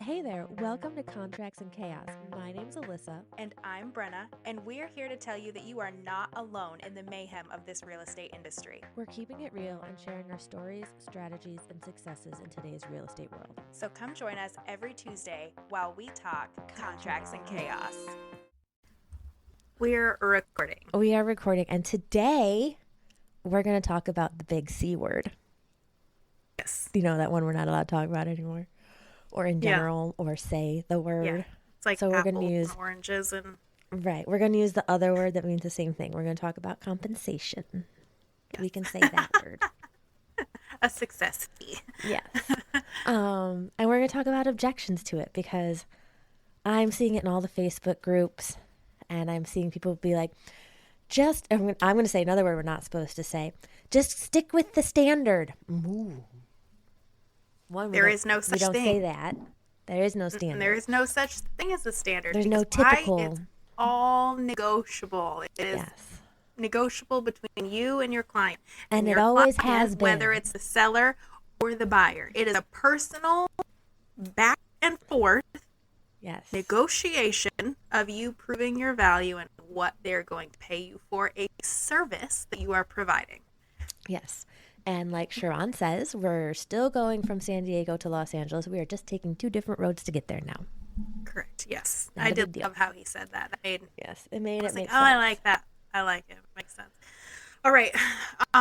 Hey there, welcome to Contracts and Chaos. My name's Alyssa. And I'm Brenna, and we're here to tell you that you are not alone in the mayhem of this real estate industry. We're keeping it real and sharing our stories, strategies, and successes in today's real estate world. So come join us every Tuesday while we talk contracts and chaos. We're recording. We are recording, and today we're going to talk about the big C word. Yes. You know, that one we're not allowed to talk about anymore, or in general, or say the word. Yeah. It's like so we're apples going to use and oranges and... Right. We're going to use the other word that means the same thing. We're going to talk about compensation. Yes. We can say that word. A success fee. Yes. And we're going to talk about objections to it because I'm seeing it in all the Facebook groups and I'm seeing people be like, I'm going to say another word we're not supposed to say. Just stick with the standard. Ooh. There is no such thing. We don't say that. There is no standard. There is no such thing as a standard. There's no typical. It's all negotiable. It is negotiable between you and your client. And it always has been. Whether it's the seller or the buyer. It is a personal back and forth negotiation of you proving your value and what they're going to pay you for a service that you are providing. Yes. And like Sharon says, we're still going from San Diego to Los Angeles. We are just taking two different roads to get there now. Correct. Yes. I did love how he said that. It made it make sense. Oh, I like that. I like it. It makes sense. All right.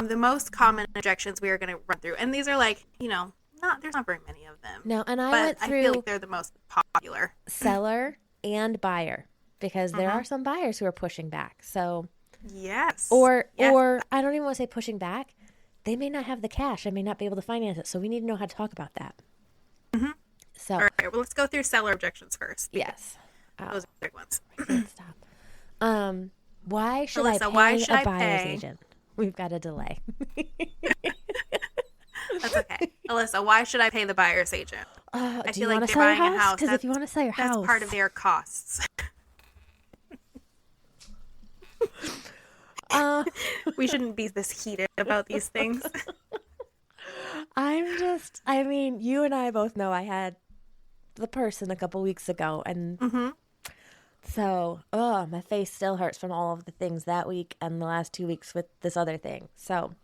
The most common objections we are going to run through. And these are like, there's not very many of them. No, and I went through. I feel like they're the most popular. Seller and buyer. Because there are some buyers who are pushing back. So. Yes. Or I don't even want to say pushing back. They may not have the cash and may not be able to finance it. So we need to know how to talk about that. Mm-hmm. So, all right. Well, let's go through seller objections first. Yes. Those are the big ones. I can't stop. Why should Alyssa, I pay a buyer's agent? We've got a delay. That's okay. Alyssa, why should I pay the buyer's agent? I feel like they're buying a house. Because if you want to sell your house. That's part of their costs. We shouldn't be this heated about these things. You and I both know I had the person a couple weeks ago. And so, my face still hurts from all of the things that week and the last 2 weeks with this other thing. So,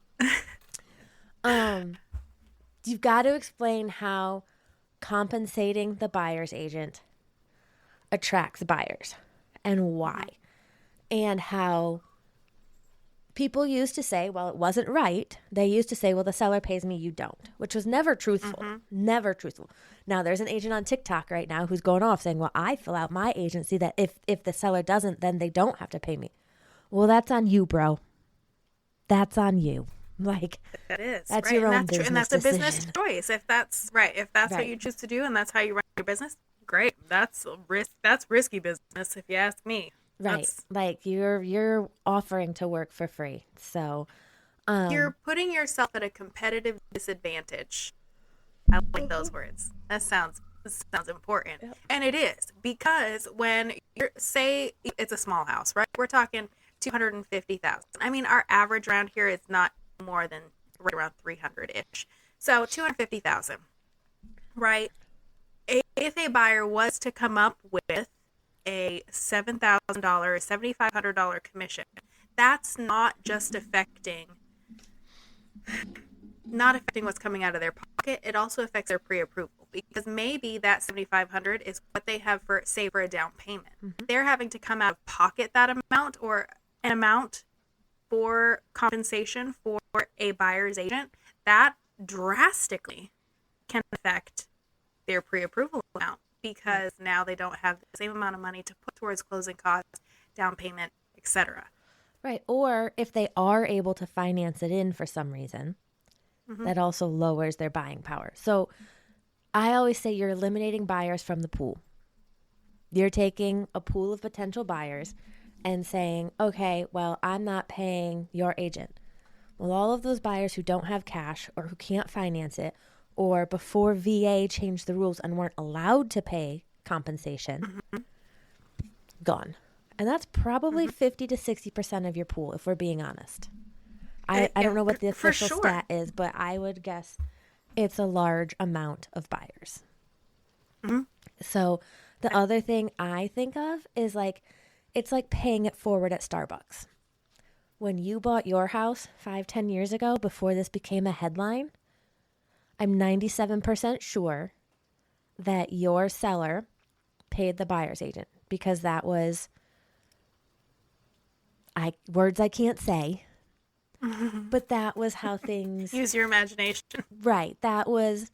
you've got to explain how compensating the buyer's agent attracts buyers and why. And how people used to say, well, it wasn't right. They used to say, well, the seller pays me, you don't, which was never truthful. Never truthful. Now, there's an agent on TikTok right now who's going off saying, well, I fill out my agency that if the seller doesn't, then they don't have to pay me. Well, that's on you, bro. That's on you. Like, that is. That's right. your and own that's business And that's decision. A business choice. If that's right. If that's what you choose to do and that's how you run your business, great. That's a risk. That's risky business, if you ask me. Right. Like you're offering to work for free. So you're putting yourself at a competitive disadvantage. I like those words. This sounds important. Yep. And it is, because when say it's a small house, right? We're talking 250,000. I mean, our average around here is not more than right around 300-ish. So 250,000. Right? If a buyer was to come up with a $7,000, $7,500 commission, that's not just affecting what's coming out of their pocket. It also affects their pre-approval, because maybe that $7,500 is what they have for a down payment. They're having to come out of pocket that amount or an amount for compensation for a buyer's agent. That drastically can affect their pre-approval amount, because now they don't have the same amount of money to put towards closing costs, down payment, etc. Right. Or if they are able to finance it in for some reason, that also lowers their buying power. So I always say you're eliminating buyers from the pool. You're taking a pool of potential buyers and saying, okay, well, I'm not paying your agent. Well, all of those buyers who don't have cash or who can't finance it, or before VA changed the rules and weren't allowed to pay compensation, gone. And that's probably 50 to 60% of your pool, if we're being honest. I don't know what the official stat is, but I would guess it's a large amount of buyers. So the other thing I think of is like, it's like paying it forward at Starbucks. When you bought your house 5-10 years ago, before this became a headline, I'm 97% sure that your seller paid the buyer's agent, because that was words I can't say, but that was how things... Use your imagination. Right. That was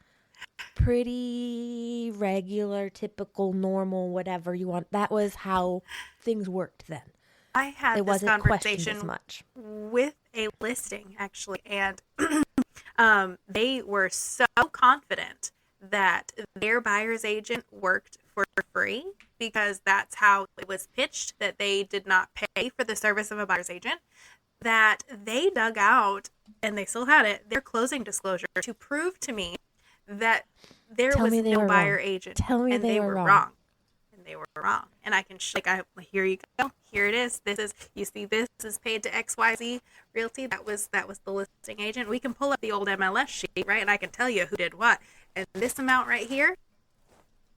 pretty regular, typical, normal, whatever you want. That was how things worked then. I had It this wasn't questioned conversation as much. with a listing, actually, and they were so confident that their buyer's agent worked for free, because that's how it was pitched, that they did not pay for the service of a buyer's agent, that they dug out, and they still had it, their closing disclosure to prove to me that there was no buyer agent. Tell me and they were wrong. wrong. And they were wrong. And I can, here you go. Here it is. You see, this is paid to XYZ Realty. That was the listing agent. We can pull up the old MLS sheet, right? And I can tell you who did what. And this amount right here,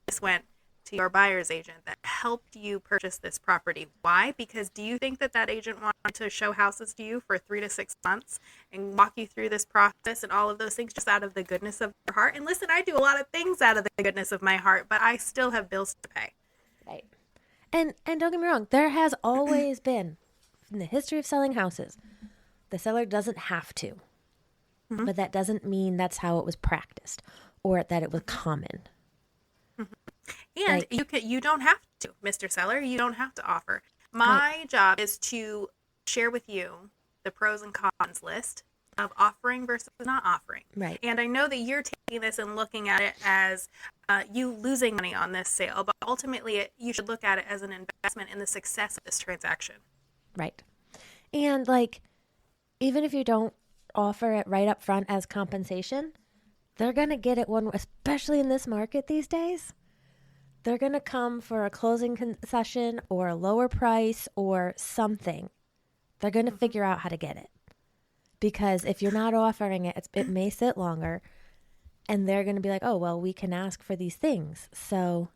this went to your buyer's agent that helped you purchase this property. Why? Because do you think that agent wanted to show houses to you for 3 to 6 months and walk you through this process and all of those things just out of the goodness of their heart? And listen, I do a lot of things out of the goodness of my heart, but I still have bills to pay. Right. And don't get me wrong, there has always been, in the history of selling houses, the seller doesn't have to. Mm-hmm. But that doesn't mean that's how it was practiced or that it was common. And you don't have to, Mr. Seller. You don't have to offer. My job is to share with you the pros and cons list of offering versus not offering. Right. And I know that you're taking this and looking at it as you losing money on this sale, but ultimately you should look at it as an investment in the success of this transaction. Right. And even if you don't offer it right up front as compensation, they're going to get it especially in this market these days. They're going to come for a closing concession or a lower price or something. They're going to figure out how to get it. Because if you're not offering it, it may sit longer. And they're going to be like, oh, well, we can ask for these things. So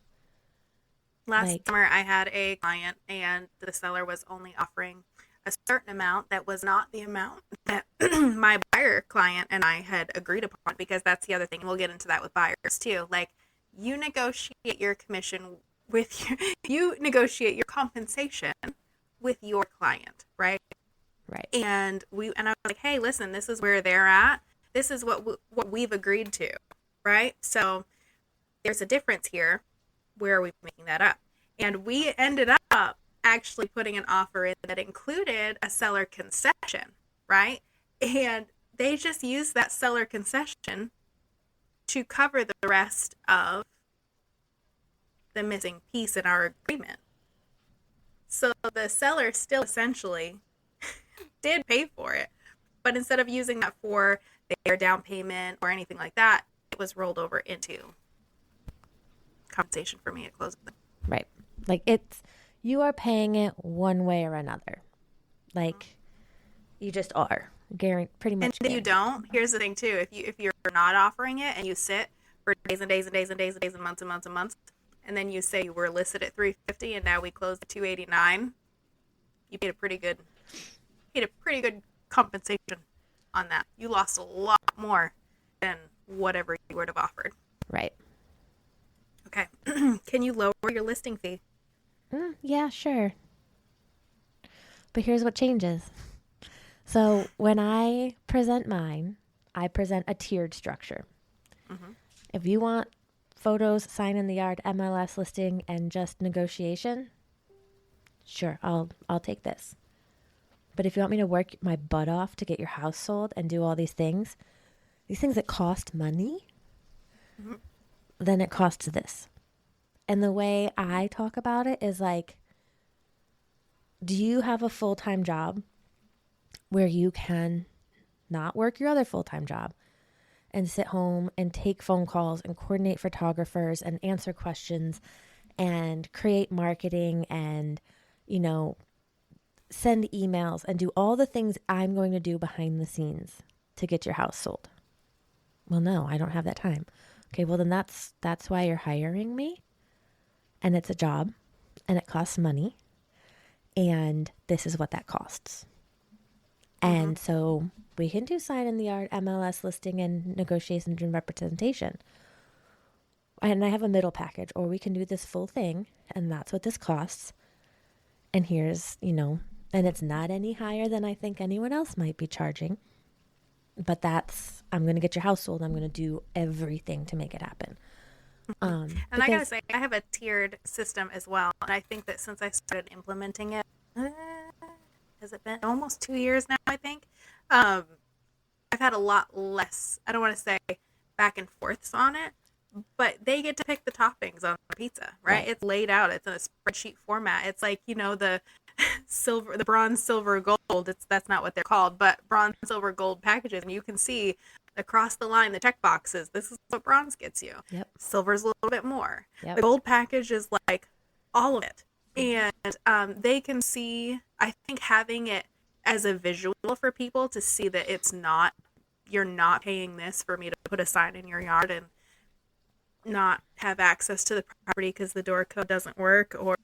last summer I had a client and the seller was only offering a certain amount that was not the amount that my buyer client and I had agreed upon, because that's the other thing. We'll get into that with buyers too. You negotiate your commission you negotiate your compensation with your client, right? Right. And I was like, hey, listen, this is where they're at. This is what we've agreed to, right? So there's a difference here. Where are we making that up? And we ended up actually putting an offer in that included a seller concession, right? And they just used that seller concession to cover the rest of the missing piece in our agreement. So the seller still essentially did pay for it, but instead of using that for their down payment or anything like that, it was rolled over into compensation for me at closing. Right. You are paying it one way or another. You just are. Pretty much. And if you don't, here's the thing too. If you're not offering it and you sit for days and days and days and days and days and months and months and months, and then you say you were listed at $350 and now we closed at $289, you paid a pretty good compensation on that. You lost a lot more than whatever you would have offered. Right. Okay. Can you lower your listing fee? Yeah, sure. But here's what changes. So when I present mine, I present a tiered structure. Mm-hmm. If you want photos, sign in the yard, MLS listing, and just negotiation, sure, I'll take this. But if you want me to work my butt off to get your house sold and do all these things that cost money, mm-hmm. then it costs this. And the way I talk about it is do you have a full-time job where you can not work your other full-time job and sit home and take phone calls and coordinate photographers and answer questions and create marketing and, send emails and do all the things I'm going to do behind the scenes to get your house sold? Well, no, I don't have that time. Okay, well then that's why you're hiring me. and it's a job and it costs money and this is what that costs. And so we can do sign in the art, MLS listing and negotiations and representation. And I have a middle package, or we can do this full thing and that's what this costs. And here's, and it's not any higher than I think anyone else might be charging. But I'm going to get your house sold. I'm going to do everything to make it happen. And I got to say, I have a tiered system as well. And I think that since I started implementing it, has it been almost 2 years now, I think? I've had a lot less, I don't want to say back and forths on it, but they get to pick the toppings on the pizza, right? It's laid out. It's in a spreadsheet format. It's like, the silver, the bronze, silver, gold. That's not what they're called, but bronze, silver, gold packages. And you can see across the line, the check boxes. This is what bronze gets you. Yep. Silver's a little bit more. Yep. The gold package is like all of it. And they can see, I think having it as a visual for people to see that you're not paying this for me to put a sign in your yard and not have access to the property because the door code doesn't work or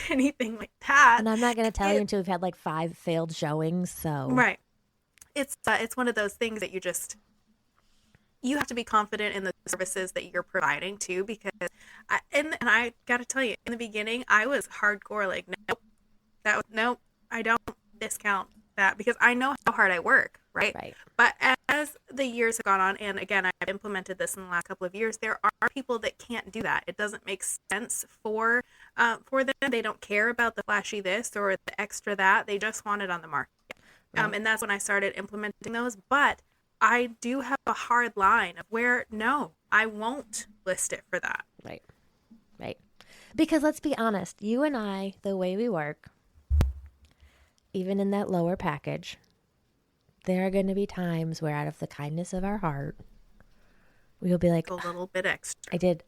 anything like that. And I'm not going to tell you until we've had like 5 failed showings. So right, it's one of those things that you have to be confident in the services that you're providing too, because I got to tell you, in the beginning I was hardcore like nope, I don't discount that because I know how hard I work, right? But as the years have gone on, and again, I've implemented this in the last couple of years, there are people that can't do that. It doesn't make sense for them. They don't care about the flashy this or the extra that. They just want it on the market. And that's when I started implementing those. But I do have a hard line of where, no, I won't list it for that. Right. Because let's be honest, you and I, the way we work, even in that lower package, there are going to be times where out of the kindness of our heart, we'll be like, a little bit extra. I did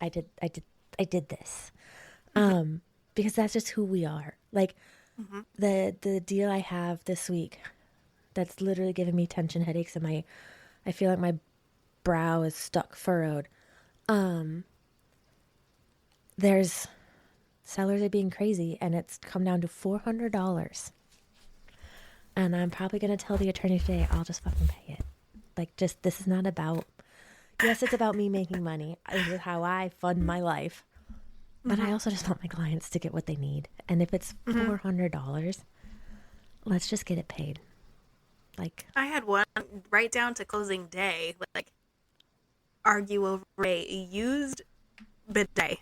this. Because that's just who we are. Like the deal I have this week, that's literally giving me tension headaches and I feel like my brow is stuck furrowed. There's sellers are being crazy and it's come down to $400. And I'm probably going to tell the attorney today, I'll just fucking pay it. Like, this is not about, yes, it's about me making money. This is how I fund my life. But I also just want my clients to get what they need. And if it's $400, let's just get it paid. Like, I had one right down to closing day, like, argue over a used bidet.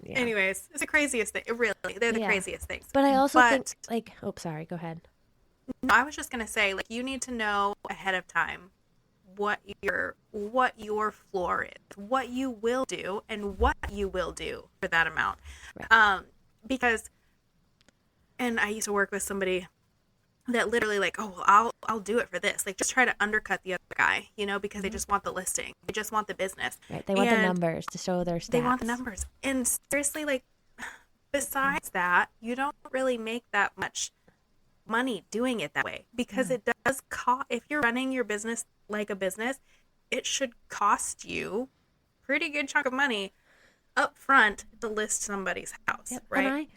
Yeah. Anyways, it's the craziest thing. Really, they're the craziest things. But I also think, like, oh, sorry, go ahead. No, I was just gonna say, like, you need to know ahead of time what your floor is, what you will do, and what you will do for that amount. Right. Because, and I used to work with somebody that literally like, oh, well, I'll do it for this. Like, just try to undercut the other guy, because they just want the listing. They just want the business. Right. They want the numbers to show their stats. They want the numbers. And seriously, like, besides that, you don't really make that much money doing it that way because it does cost. If you're running your business like a business, it should cost you a pretty good chunk of money up front to list somebody's house, right?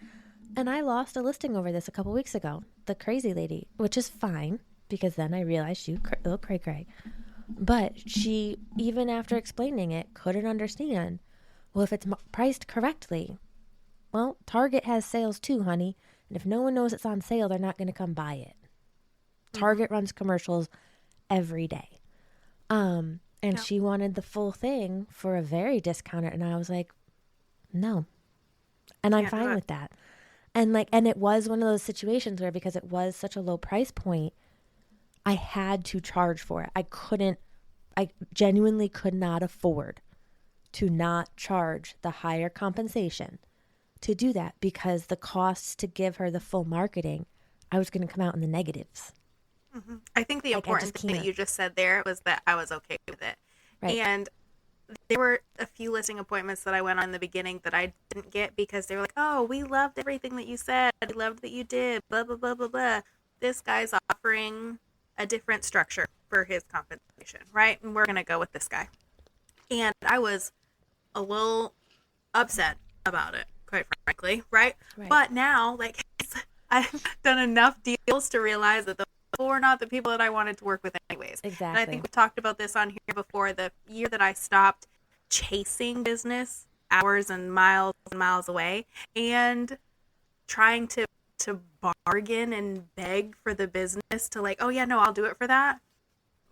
And I lost a listing over this a couple weeks ago. The crazy lady, which is fine because then I realized she was a little cray-cray. But she, even after explaining it, couldn't understand. Well, if it's priced correctly, well, Target has sales too, honey. And if no one knows it's on sale, they're not going to come buy it. Target runs commercials every day. And she wanted the full thing for a very discounted. And I was like, no. And I'm fine with that. And it was one of those situations where, because it was such a low price point, I had to charge for it. I genuinely could not afford to not charge the higher compensation to do that, because the costs to give her the full marketing, I was going to come out in the negatives. Mm-hmm. I think the important thing that you just said there was that I was okay with it. Right. And there were a few listing appointments that I went on in the beginning that I didn't get because they were like, oh, we loved everything that you said. We loved that you did, blah, blah, blah, blah, blah. This guy's offering a different structure for his compensation, right? And we're going to go with this guy. And I was a little upset about it, quite frankly, right? Right. But now, like, I've done enough deals to realize that those were not the people that I wanted to work with anyways. Exactly. And I think we talked about this on here before. The year that I stopped chasing business hours and miles away and trying to bargain and beg for the business to, like, oh yeah, no, I'll do it for that.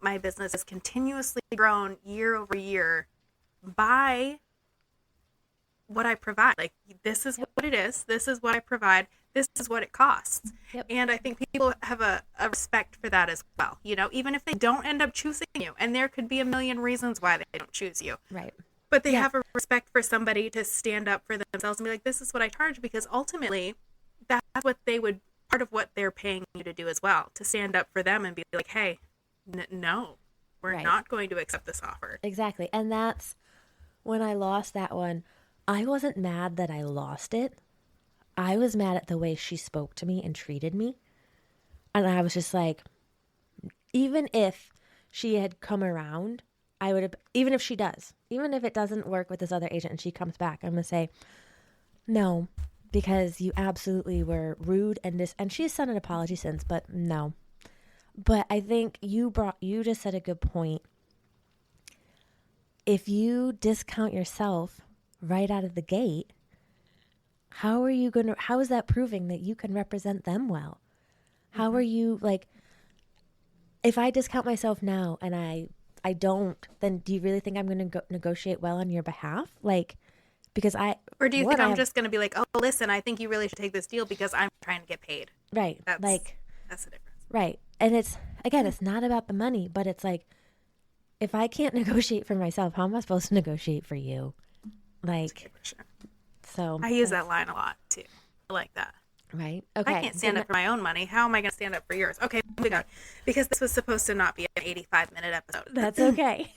My business has continuously grown year over year by what I provide. Like, this is what it is. This is what I provide. This is what it costs. Yep. And I think people have a respect for that as well. You know, even if they don't end up choosing you, and there could be a million reasons why they don't choose you. Right. But they have a respect for somebody to stand up for themselves and be like, this is what I charge, because ultimately that's what they would, part of what they're paying you to do as well, to stand up for them and be like, hey, no, we're not going to accept this offer. Exactly. And that's when I lost that one. I wasn't mad that I lost it. I was mad at the way she spoke to me and treated me. And I was just like, even if she had come around, I would have, even if she does, even if it doesn't work with this other agent and she comes back, I'm going to say, no, because you absolutely were rude and she's sent an apology since, but no. But I think you just said a good point. If you discount yourself right out of the gate, how is that proving that you can represent them well? How are you, like, if I discount myself now and I don't, then do you really think I'm going to negotiate well on your behalf? Like, because or do you think I'm just going to be like, oh, listen, I think you really should take this deal because I'm trying to get paid. Right. That's the difference. Right. And it's not about the money, but it's like, if I can't negotiate for myself, how am I supposed to negotiate for you? Like, so I use that line a lot too. I like that. Right. Okay. I can't stand up for my own money. How am I going to stand up for yours? Okay, moving on. Because this was supposed to not be an 85-minute episode. That's okay.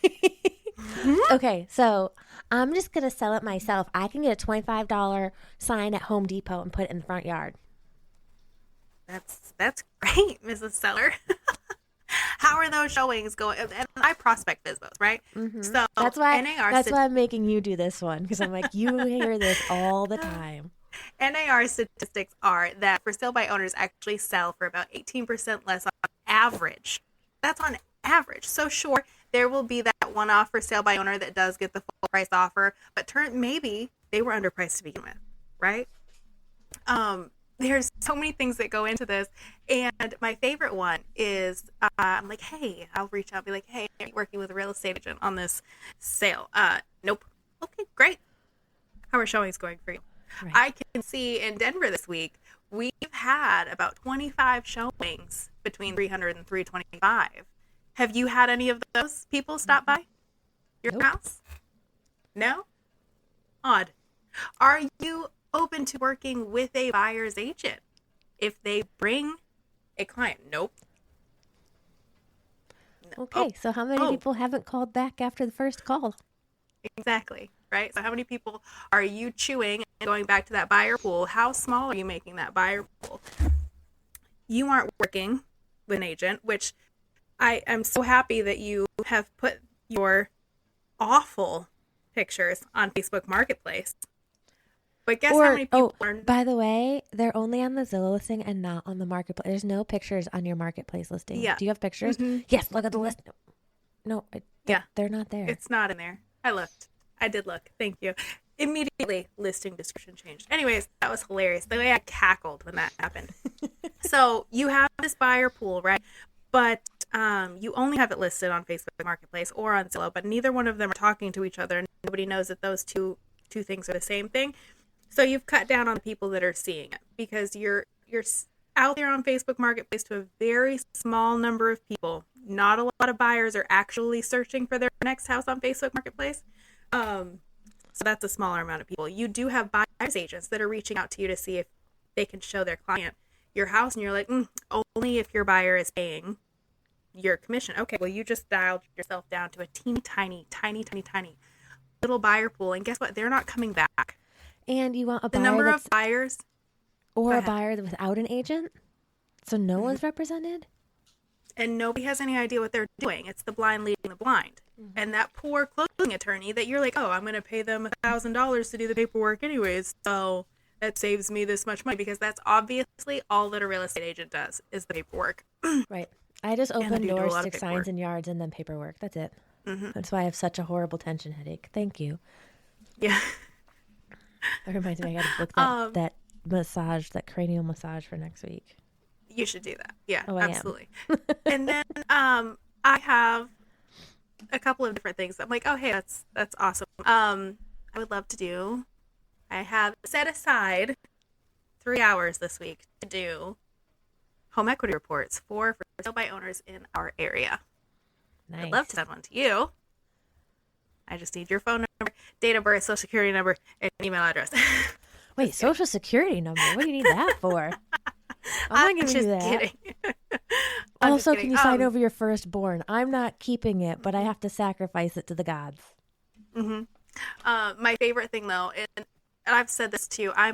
Okay, so I'm just going to sell it myself. I can get a $25 sign at Home Depot and put it in the front yard. That's great, Mrs. Seller. How are those showings going? And I prospect FSBOs, right? Mm-hmm. So that's why I'm making you do this one, because I'm like, you hear this all the time. NAR statistics are that for sale by owners actually sell for about 18% less on average. That's on average. So sure, there will be that one-off for sale by owner that does get the full price offer, but maybe they were underpriced to begin with, right? There's so many things that go into this, and my favorite one is I'm like, hey, I'll reach out and be like, hey, I'm working with a real estate agent on this sale. Nope. Okay, great. How are showings going for you? Right. I can see in Denver this week, we've had about 25 showings between 300 and 325. Have you had any of those people stop by your house? No? Odd. Are you open to working with a buyer's agent if they bring a client? Nope. Okay, so how many people haven't called back after the first call? Exactly, right? So how many people are you chewing and going back to that buyer pool? How small are you making that buyer pool? You aren't working with an agent, which I am so happy that you have put your awful pictures on Facebook Marketplace. But guess how many people are... By the way, they're only on the Zillow listing and not on the Marketplace. There's no pictures on your Marketplace listing. Yeah. Do you have pictures? Mm-hmm. Yes, look at the list. No, they're not there. It's not in there. I looked. I did look. Thank you. Immediately, listing description changed. Anyways, that was hilarious. The way I cackled when that happened. So you have this buyer pool, right? But you only have it listed on Facebook Marketplace or on Zillow, but neither one of them are talking to each other, and nobody knows that those two things are the same thing. So you've cut down on the people that are seeing it because you're out there on Facebook Marketplace to a very small number of people. Not a lot of buyers are actually searching for their next house on Facebook Marketplace. So that's a smaller amount of people. You do have buyer's agents that are reaching out to you to see if they can show their client your house, and you're like, only if your buyer is paying your commission. Okay, well, you just dialed yourself down to a teeny tiny little buyer pool, and guess what? They're not coming back. And you want a buyer of buyers or a buyer without an agent, so no one's represented. and nobody has any idea what they're doing. It's the blind leading the blind. And that poor closing attorney that you're like, oh, I'm going to pay them $1,000 to do the paperwork anyways, so that saves me this much money, because that's obviously all that a real estate agent does is the paperwork. Right. I just open doors, stick paperwork. signs in yards, and then paperwork. That's it. That's why I have such a horrible tension headache. Thank you. Yeah. That reminds me, I got to book that massage, that cranial massage for next week. You should do that. Yeah, Oh, absolutely. And then I have a couple of different things. I'm like, oh, hey, that's awesome. I would love to do. I have set aside 3 hours this week to do home equity reports for sale by owners in our area. Nice. I'd love to send one to you. I just need your phone number, date of birth, social security number, and email address. Wait, social security number? What do you need that for? I'm not giving you that. Kidding. Also, can you sign over your firstborn? I'm not keeping it, but I have to sacrifice it to the gods. My favorite thing, though, and I've said this too, I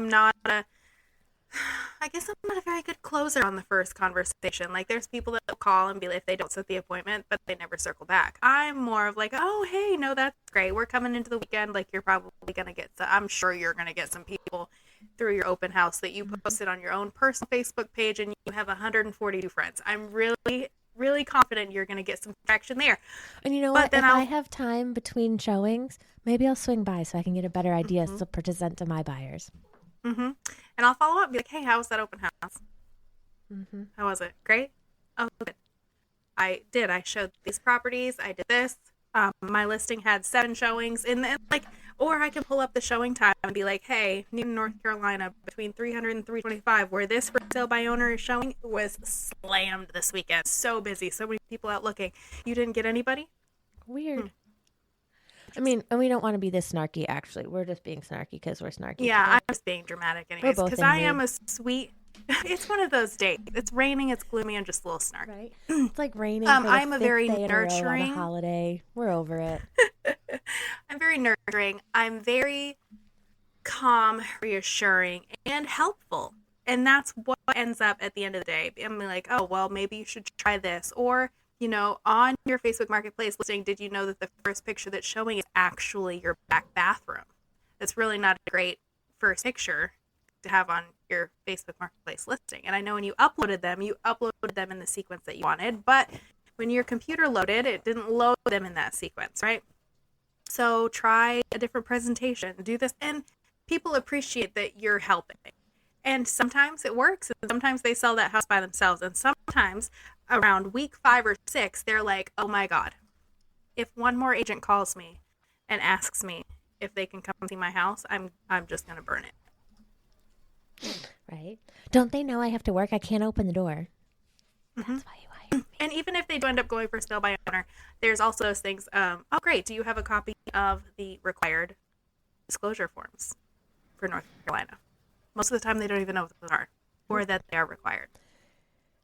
guess I'm not a very good closer on the first conversation. Like, there's people that call and be like, if they don't set the appointment, but they never circle back. I'm more of like, oh, hey, no, that's great. We're coming into the weekend. Like, you're probably going to get I'm sure you're going to get some people through your open house that you posted on your own personal Facebook page, and you have 142 friends. I'm really, really confident you're going to get some traction there. And you know what? If I have time between showings, maybe I'll swing by so I can get a better idea to present to my buyers. And I'll follow up and be like, hey, how was that open house? How was it? Great? Oh, good. I did. I showed these properties. I did this. My listing had 7 showings. Or I can pull up the showing time and be like, hey, Newton, North Carolina, between 300 and 325, where this for sale by owner is showing, was slammed this weekend. So busy. So many people out looking. You didn't get anybody? Weird. I mean, and we don't want to be this snarky, actually. We're just being snarky because we're snarky. Yeah, I'm just being dramatic anyways. Because I am a sweet... It's one of those days. It's raining, it's gloomy, and just a little snarky. Right? It's like raining for the I'm a fifth very day in a row nurturing... on a holiday. We're over it. I'm very nurturing. I'm very calm, reassuring, and helpful. And that's what ends up at the end of the day. I'm like, oh, well, maybe you should try this. Or... on your Facebook Marketplace listing, did you know that the first picture that's showing is actually your back bathroom? That's really not a great first picture to have on your Facebook Marketplace listing. And I know when you uploaded them in the sequence that you wanted, but when your computer loaded, it didn't load them in that sequence, right? So try a different presentation, do this, and people appreciate that you're helping. And sometimes it works, and sometimes they sell that house by themselves, and sometimes around week 5 or 6, they're like, oh my God, if one more agent calls me and asks me if they can come see my house, I'm just going to burn it. Right? Don't they know I have to work? I can't open the door. That's why you hired me. And even if they do end up going for sale by owner, there's also those things, oh great, do you have a copy of the required disclosure forms for North Carolina? Most of the time they don't even know what those are, or that they are required,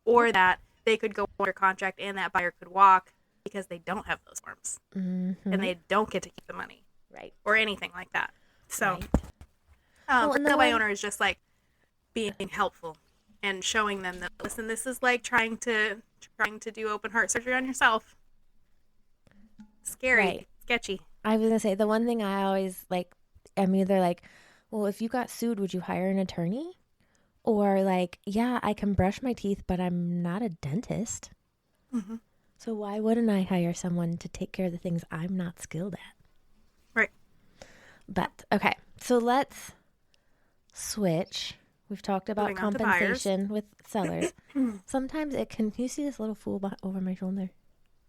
or that they could go under contract and that buyer could walk because they don't have those forms and they don't get to keep the money, right? Or anything like that. So, right. sale by owner is just like being helpful and showing them that, listen, this is like trying to do open heart surgery on yourself. Scary, right. Sketchy. I was gonna say the one thing I always like. I'm either like, well, if you got sued, would you hire an attorney? Or like, yeah, I can brush my teeth, but I'm not a dentist. So why wouldn't I hire someone to take care of the things I'm not skilled at? Right. But, okay, so let's switch. We've talked about compensation with sellers. Sometimes it can, you see this little fool over my shoulder?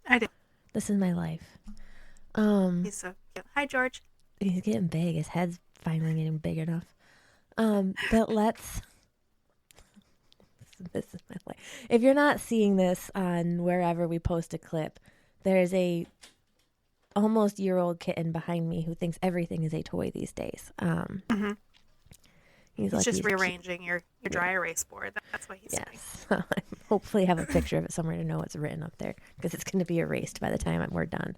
I do. This is my life. He's so cute. Hi, George. He's getting big. His head's finally getting big enough. But let's... This is my life. If you're not seeing this on wherever we post a clip, there's a almost year-old kitten behind me who thinks everything is a toy these days. He's just rearranging your dry erase board. That's what he's doing. Hopefully have a picture of it somewhere to know what's written up there, because it's going to be erased by the time we're done.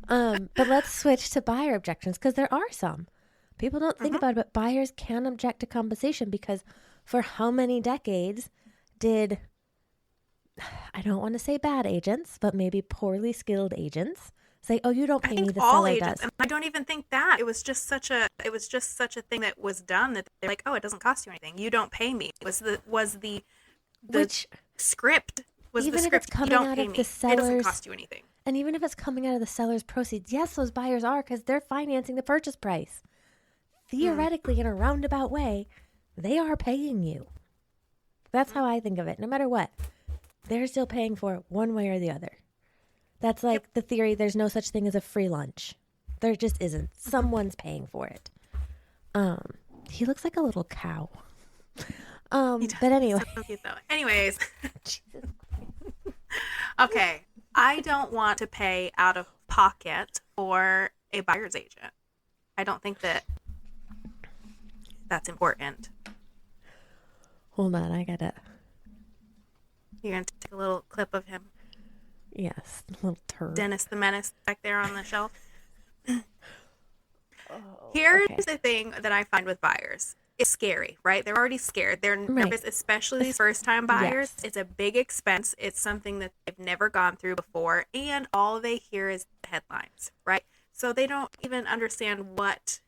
But let's switch to buyer objections, because there are some. People don't think about it, but buyers can object to compensation because for how many decades did I don't want to say bad agents, but maybe poorly skilled agents say, "Oh, you don't I pay me, think the all seller agents, does." and I don't even think that it was just such a thing that was done that they're like, oh, it doesn't cost you anything. You don't pay me. The Which, script was the even if it's script. You coming don't out pay of the me. It doesn't seller's, cost you anything. and even if it's coming out of the seller's proceeds, yes, those buyers are, because they're financing the purchase price. Theoretically, in a roundabout way, they are paying you. That's how I think of it. No matter what, they're still paying for it one way or the other. That's like the theory, there's no such thing as a free lunch. There just isn't. Someone's paying for it. He looks like a little cow. But anyway. So cute though. Anyways. Okay. I don't want to pay out of pocket for a buyer's agent. I don't think that's important. Hold on, I gotta. You're going to take a little clip of him. Yes, little turd. Dennis the Menace back there on the shelf. Here's the thing that I find with buyers. It's scary, right? They're already scared. They're nervous, especially these first-time buyers. Yes. It's a big expense. It's something that they've never gone through before, and all they hear is the headlines, right? So they don't even understand what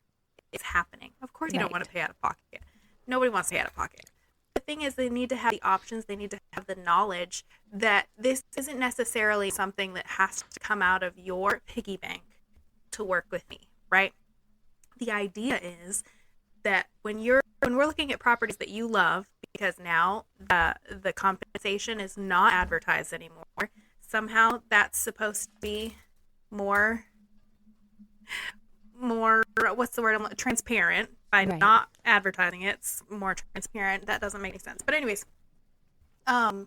is happening. Of course, you don't want to pay out of pocket. Nobody wants to pay out of pocket. The thing is, they need to have the options. They need to have the knowledge that this isn't necessarily something that has to come out of your piggy bank to work with me, right? The idea is that when we're looking at properties that you love, because now the compensation is not advertised anymore. Somehow that's supposed to be more what's the word? Transparent. By not advertising it, it's more transparent. That doesn't make any sense. But anyways, the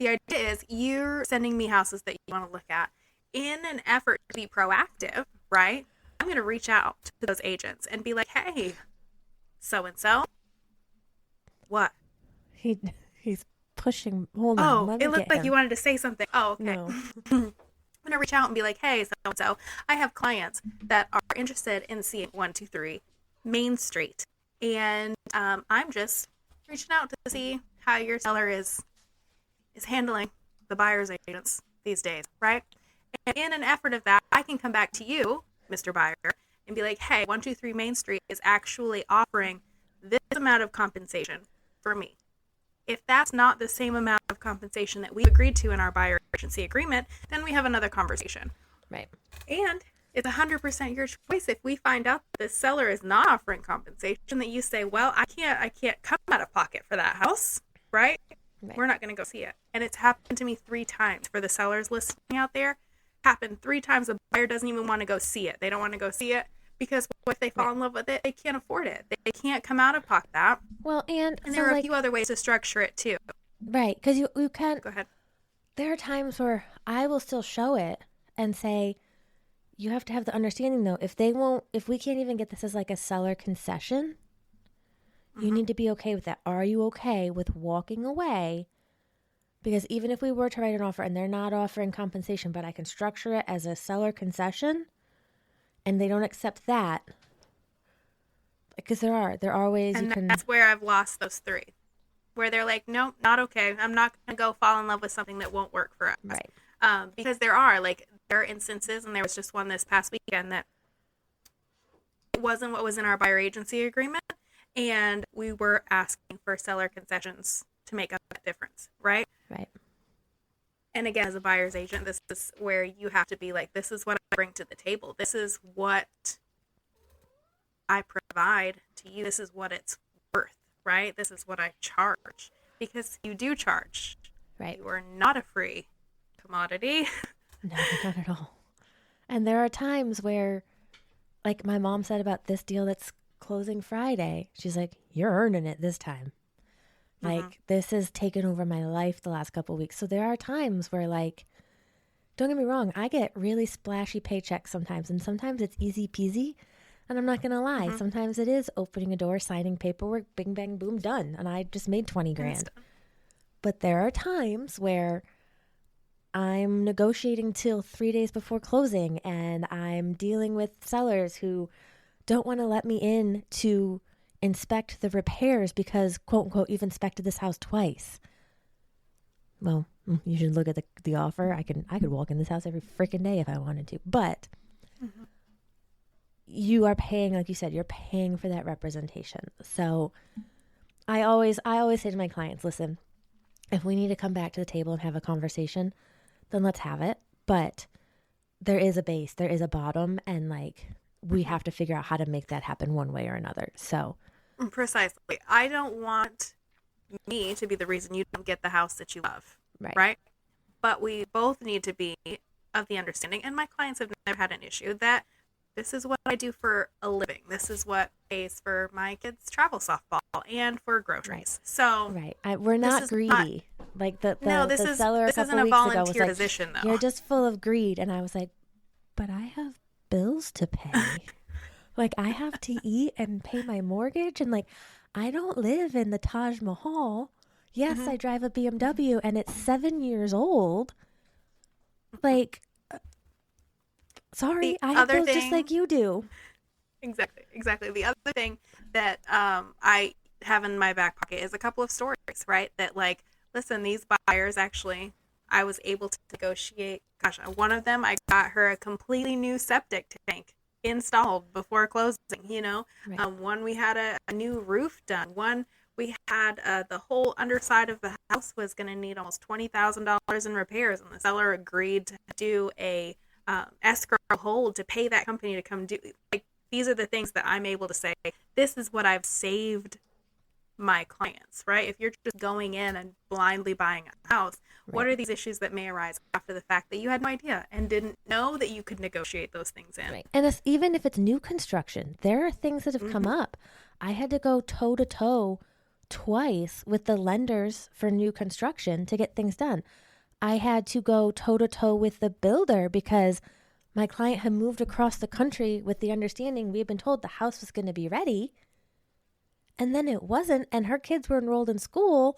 idea is you're sending me houses that you want to look at in an effort to be proactive, right? I'm going to reach out to those agents and be like, hey, so-and-so, what? He's pushing. Hold on. Oh, it looked like you wanted to say something. Oh, okay. No. I'm going to reach out and be like, hey, so-and-so, I have clients that are interested in seeing 123 Main Street. And I'm just reaching out to see how your seller is handling the buyer's agents these days, right? And in an effort of that, I can come back to you, Mr. Buyer, and be like, hey, 123 Main Street is actually offering this amount of compensation for me. If that's not the same amount of compensation that we agreed to in our buyer agency agreement, then we have another conversation. Right. And it's 100% your choice. If we find out that the seller is not offering compensation, that you say, well, I can't come out of pocket for that house, right? We're not going to go see it. And it's happened to me 3 times for the sellers listening out there. Happened 3 times. The buyer doesn't even want to go see it. They don't want to go see it because if they fall in love with it, they can't afford it. They can't come out of pocket that. Well, and so there are a few other ways to structure it too. Right, because you can't. Go ahead. There are times where I will still show it and say, you have to have the understanding though, if we can't even get this as like a seller concession, you need to be okay with that. Are you okay with walking away? Because even if we were to write an offer and they're not offering compensation, but I can structure it as a seller concession and they don't accept that, because there are ways and you can. That's where I've lost those 3. Where they're like, no, not okay. I'm not going to go fall in love with something that won't work for us. Right. Because there are instances, and there was just one this past weekend that wasn't what was in our buyer agency agreement, and we were asking for seller concessions to make up that difference, right? Right. And again, as a buyer's agent, this is where you have to be like, this is what I bring to the table. This is what I provide to you. This is what it's worth, right? This is what I charge. Because you do charge. Right. You are not a free commodity. No, not at all. And there are times where, like my mom said about this deal that's closing Friday, she's like, you're earning it this time. Like, this has taken over my life the last couple of weeks. So there are times where, like, don't get me wrong, I get really splashy paychecks sometimes, and sometimes it's easy peasy. And I'm not going to lie, sometimes it is opening a door, signing paperwork, bing, bang, boom, done. And I just made 20 grand. But there are times where I'm negotiating till 3 days before closing, and I'm dealing with sellers who don't want to let me in to inspect the repairs because, quote unquote, you've inspected this house twice. well, you should look at the offer. I could walk in this house every freaking day if I wanted to. But you are paying, like you said, you're paying for that representation. So I always say to my clients, listen, if we need to come back to the table and have a conversation, then let's have it. But there is a base, there is a bottom, and like we have to figure out how to make that happen one way or another. So precisely. I don't want me to be the reason you don't get the house that you love. Right? But we both need to be of the understanding, and my clients have never had an issue, that this is what I do for a living. This is what pays for my kids' travel softball and for groceries. So we're not greedy. Like the seller a couple weeks ago was like, position, though. You're just full of greed. And I was like, but I have bills to pay. Like I have to eat and pay my mortgage. And like, I don't live in the Taj Mahal. Yes, I drive a BMW and it's 7 years old. Like, sorry, I have bills just like you do. Exactly. The other thing that I have in my back pocket is a couple of stories, right? That like, listen, these buyers actually, I was able to negotiate. Gosh, one of them, I got her a completely new septic tank installed before closing, you know. One, we had a new roof done. One, we had the whole underside of the house was going to need almost $20,000 in repairs, and the seller agreed to do a escrow hold to pay that company to come do. Like, these are the things that I'm able to say, this is what I've saved my clients, right? If you're just going in and blindly buying a house, what are these issues that may arise after the fact that you had no idea and didn't know that you could negotiate those things in? And even if it's new construction, there are things that have come up. I had to go toe to toe twice with the lenders for new construction to get things done. I had to go toe to toe with the builder because my client had moved across the country with the understanding we had been told the house was going to be ready. And then it wasn't, and her kids were enrolled in school.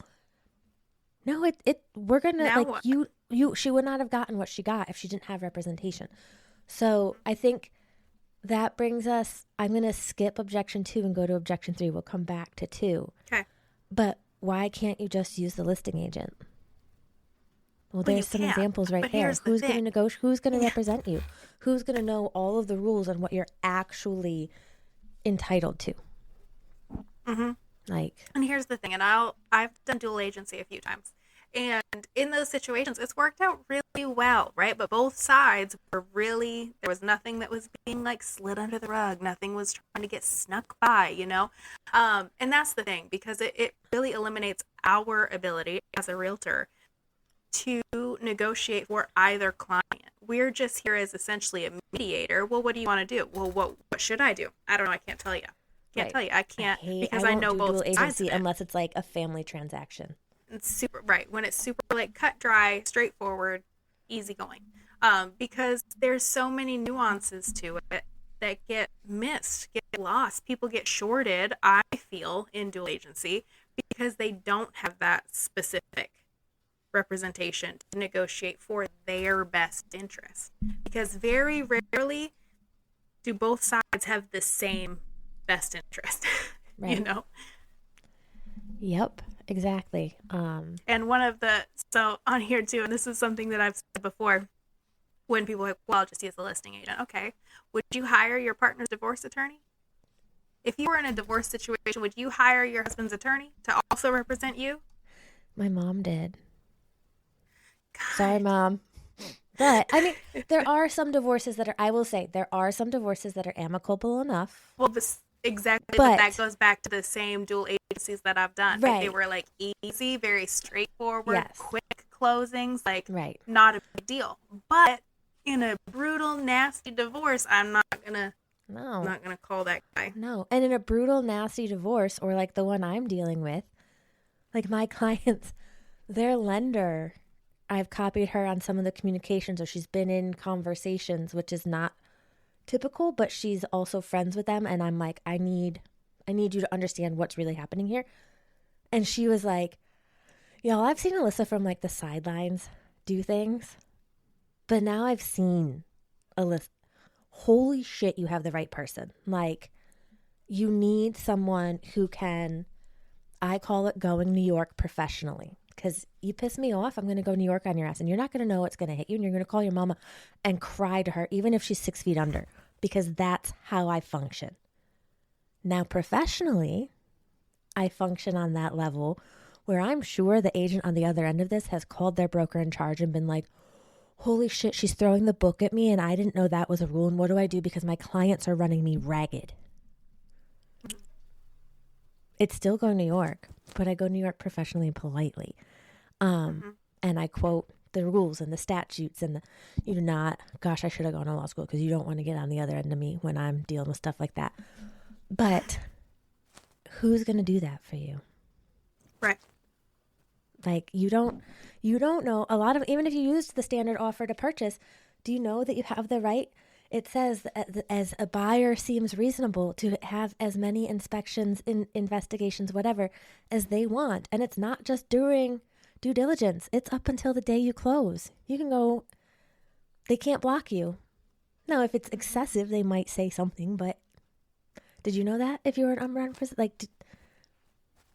No, we're going to, like, she would not have gotten what she got if she didn't have representation. So I think that brings us, I'm going to skip objection 2 and go to objection 3. We'll come back to 2. Okay. But why can't you just use the listing agent? Well, there's some examples right there. Who's going to negotiate? Who's going to represent you? Who's going to know all of the rules and what you're actually entitled to? And here's the thing, and I've done dual agency a few times, and in those situations, it's worked out really well, right? But both sides were really, there was nothing that was being like slid under the rug. Nothing was trying to get snuck by, you know? And that's the thing, because it really eliminates our ability as a realtor to negotiate for either client. We're just here as essentially a mediator. Well, what do you want to do? Well, what should I do? I don't know. I can't tell you. Tell you. I can't, because I know both sides of it. Unless it's like a family transaction. It's super, right. When it's super like cut dry, straightforward, easygoing. Because there's so many nuances to it that get missed, get lost. People get shorted, I feel, in dual agency because they don't have that specific representation to negotiate for their best interest. Because very rarely do both sides have the same best interest, you know? Yep, exactly. And one of so on here too, and this is something that I've said before, when people are like, well, I'll just use the listing agent. Okay. Would you hire your partner's divorce attorney? If you were in a divorce situation, would you hire your husband's attorney to also represent you? My mom did. God. Sorry, Mom. But, I mean, there are some divorces that are, I will say, there are some divorces that are amicable enough. Well, exactly, but that goes back to the same dual agencies that I've done. Right. Like, they were, like, easy, very straightforward, quick closings, like, not a big deal. But in a brutal, nasty divorce, I'm not gonna call that guy. No, and in a brutal, nasty divorce, or like the one I'm dealing with, like my clients, their lender, I've copied her on some of the communications, or she's been in conversations, which is not typical, but she's also friends with them. And I'm like, I need you to understand what's really happening here. And she was like, y'all, I've seen Alyssa from like the sidelines do things, but now I've seen Alyssa. Holy shit, you have the right person. Like, you need someone who can, I call it going New York professionally. because you piss me off, I'm going to go New York on your ass, and you're not going to know what's going to hit you, and you're going to call your mama and cry to her, even if she's 6 feet under, because that's how I function. Now, professionally, I function on that level where I'm sure the agent on the other end of this has called their broker in charge and been like, holy shit, she's throwing the book at me, and I didn't know that was a rule, and what do I do because my clients are running me ragged? It's still going to New York, but I go to New York professionally and politely. And I quote the rules and the statutes and you do not, gosh, I should have gone to law school because you don't want to get on the other end of me when I'm dealing with stuff like that. But who's going to do that for you? Right. Like you don't know a lot of, even if you used the standard offer to purchase, do you know that you have the right? It says as a buyer seems reasonable to have as many inspections, investigations, whatever, as they want. And it's not just during due diligence. It's up until the day you close. You can go, they can't block you. Now, if it's excessive, they might say something, but did you know that if you were an unrepresented,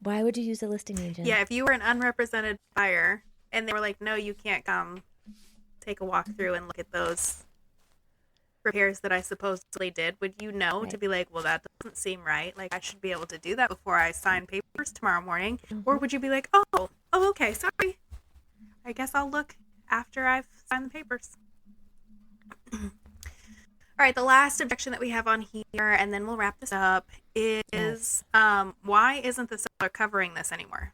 why would you use a listing agent? Yeah, if you were an unrepresented buyer and they were like, no, you can't come take a walk through and look at those repairs that I supposedly did, would you know to be like, well, that doesn't seem right. Like, I should be able to do that before I sign papers tomorrow morning. Or would you be like, oh, okay, sorry. I guess I'll look after I've signed the papers. All right, the last objection that we have on here, and then we'll wrap this up, is why isn't the seller covering this anymore?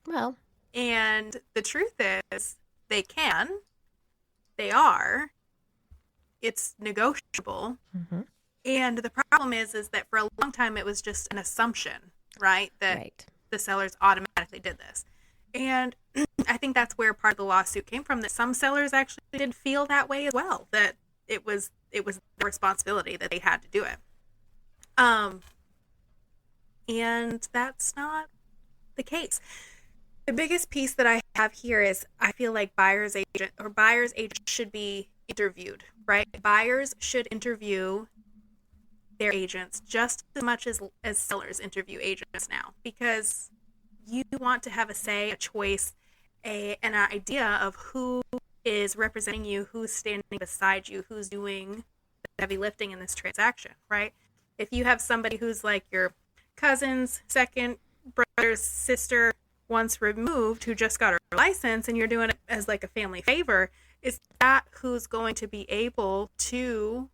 Well. And the truth is, they are, it's negotiable. And the problem is that for a long time it was just an assumption, right? That the sellers automatically did this. And I think that's where part of the lawsuit came from, that some sellers actually did feel that way as well, that it was their responsibility, that they had to do it. And that's not the case. The biggest piece that I have here is I feel like buyer's agent should be interviewed, right? Buyers should interview their agents just as much as sellers interview agents now, because you want to have a say, a choice, an idea of who is representing you, who's standing beside you, who's doing the heavy lifting in this transaction, right? If you have somebody who's like your cousin's second brother's sister once removed who just got her license and you're doing it as like a family favor, is that who's going to be able to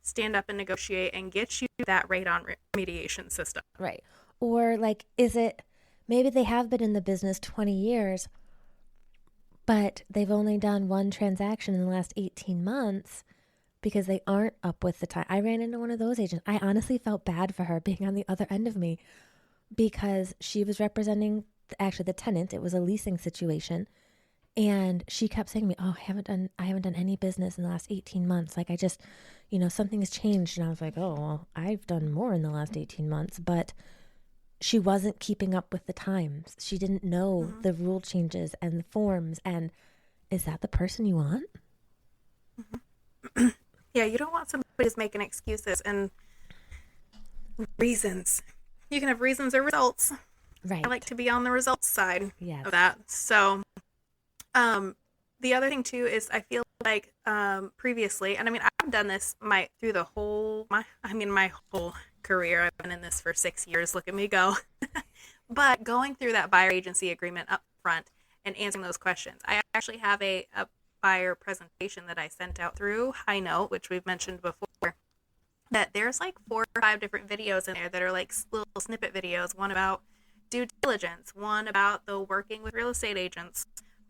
stand up and negotiate and get you that rate on mediation system? Right. Or like, is it, maybe they have been in the business 20 years, but they've only done one transaction in the last 18 months because they aren't up with the time. I ran into one of those agents. I honestly felt bad for her being on the other end of me because she was representing actually the tenant. It was a leasing situation. And she kept saying to me, oh, I haven't done any business in the last 18 months. Like I just, something has changed. And I was like, oh, well, I've done more in the last 18 months, but she wasn't keeping up with the times. She didn't know the rule changes and the forms. And is that the person you want? Yeah, you don't want somebody who's making excuses and reasons. You can have reasons or results. Right. I like to be on the results side of that. So, the other thing too is I feel like previously, and I mean I've done this my whole career. I've been in this for 6 years. Look at me go. But going through that buyer agency agreement up front and answering those questions, I actually have a buyer presentation that I sent out through High Note, which we've mentioned before. That there's like 4 or 5 different videos in there that are like little snippet videos. One about due diligence, one about the working with real estate agents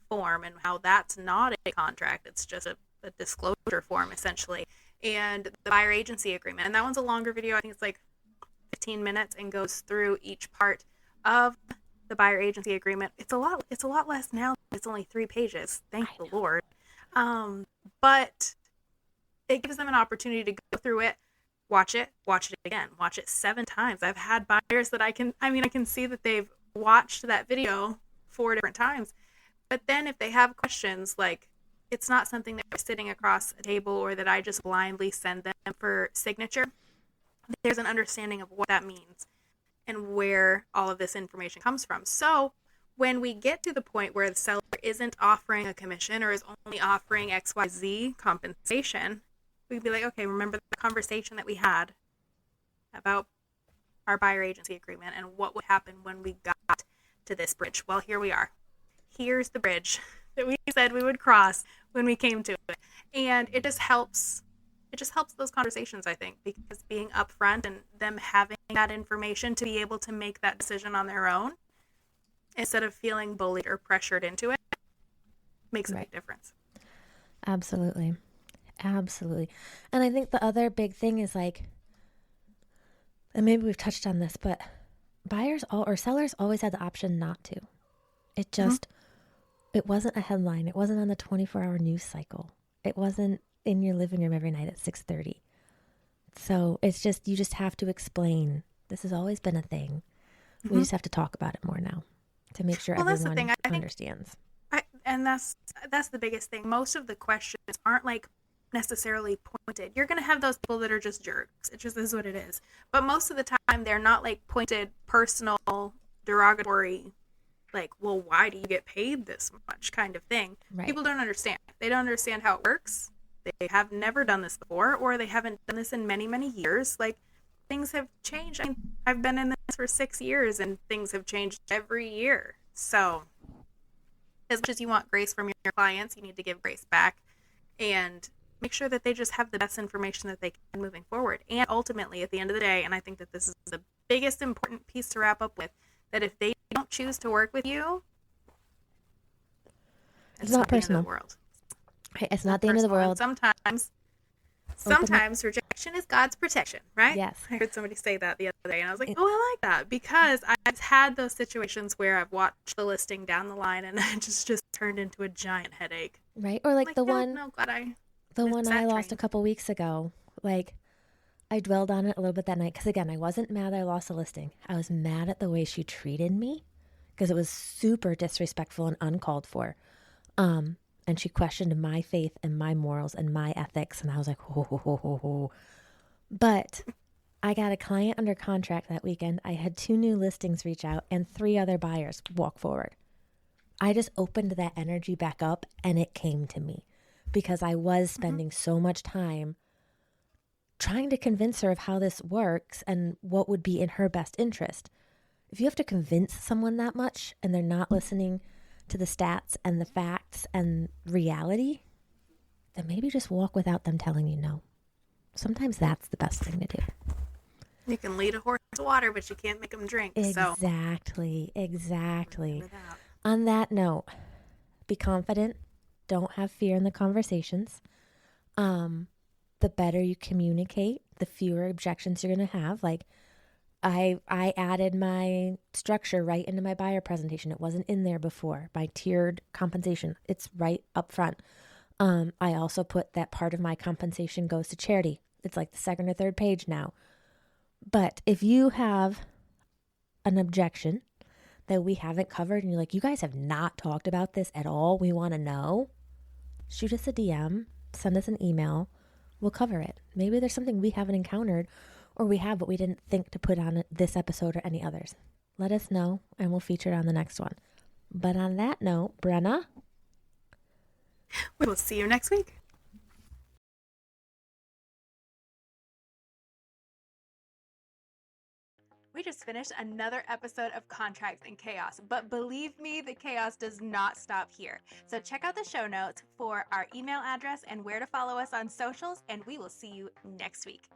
form and how that's not a contract, it's just a disclosure form essentially, and the buyer agency agreement. And that one's a longer video. I think it's like 15 minutes and goes through each part of the buyer agency agreement. It's a lot less now. It's only 3 pages, thank the Lord. But it gives them an opportunity to go through it, watch it again, watch it 7 times. I've had buyers that I can see that they've watched that video 4 different times. But then if they have questions, like it's not something that we're sitting across a table or that I just blindly send them for signature. There's an understanding of what that means and where all of this information comes from. So when we get to the point where the seller isn't offering a commission or is only offering XYZ compensation, we'd be like, okay, remember the conversation that we had about our buyer agency agreement and what would happen when we got to this bridge. Well, here we are. Here's the bridge that we said we would cross when we came to it. And it just helps those conversations, I think, because being upfront and them having that information to be able to make that decision on their own instead of feeling bullied or pressured into it makes a big difference. Absolutely. Absolutely. And I think the other big thing is like, and maybe we've touched on this, but sellers always had the option not to. It just, it wasn't a headline. It wasn't on the 24-hour news cycle. It wasn't in your living room every night at 6:30. So it's just, you just have to explain. This has always been a thing. We just have to talk about it more now to make sure everyone understands. And that's the biggest thing. Most of the questions aren't like necessarily pointed. You're going to have those people that are just jerks. It just is what it is. But most of the time, they're not like pointed, personal, derogatory, like, well, why do you get paid this much kind of thing. Right. People don't understand. They don't understand how it works. They have never done this before, or they haven't done this in many, many years. Like, things have changed. I mean, I've been in this for 6 years, and things have changed every year. So as much as you want grace from your clients, you need to give grace back and make sure that they just have the best information that they can moving forward. And ultimately, at the end of the day, and I think that this is the biggest important piece to wrap up with, that if they don't choose to work with you, it's not personal. The end of the world. Right, it's not the end of the world. And sometimes rejection is God's protection, right? Yes. I heard somebody say that the other day, and I was like, oh, I like that, because I've had those situations where I've watched the listing down the line, and it just turned into a giant headache. Right, or like the one I lost a couple weeks ago. Like, I dwelled on it a little bit that night because, again, I wasn't mad I lost a listing. I was mad at the way she treated me because it was super disrespectful and uncalled for. And she questioned my faith and my morals and my ethics. And I was like, ho. But I got a client under contract that weekend. I had 2 new listings reach out and 3 other buyers walk forward. I just opened that energy back up and it came to me because I was spending so much time trying to convince her of how this works and what would be in her best interest. If you have to convince someone that much and they're not listening to the stats and the facts and reality, then maybe just walk without them telling you no. Sometimes that's the best thing to do. You can lead a horse to water, but you can't make them drink. Exactly. On that note, be confident. Don't have fear in the conversations. The better you communicate, the fewer objections you're going to have. Like, I added my structure right into my buyer presentation. It wasn't in there before. My tiered compensation, it's right up front. I also put that part of my compensation goes to charity. It's like the 2nd or 3rd page now. But if you have an objection that we haven't covered and you're like, you guys have not talked about this at all, we want to know, shoot us a DM, send us an email. We'll cover it. Maybe there's something we haven't encountered, or we have, but we didn't think to put on this episode or any others. Let us know, and we'll feature it on the next one. But on that note, Brenna, we will see you next week. We just finished another episode of Contracts and Chaos, but believe me, the chaos does not stop here. So check out the show notes for our email address and where to follow us on socials, and we will see you next week.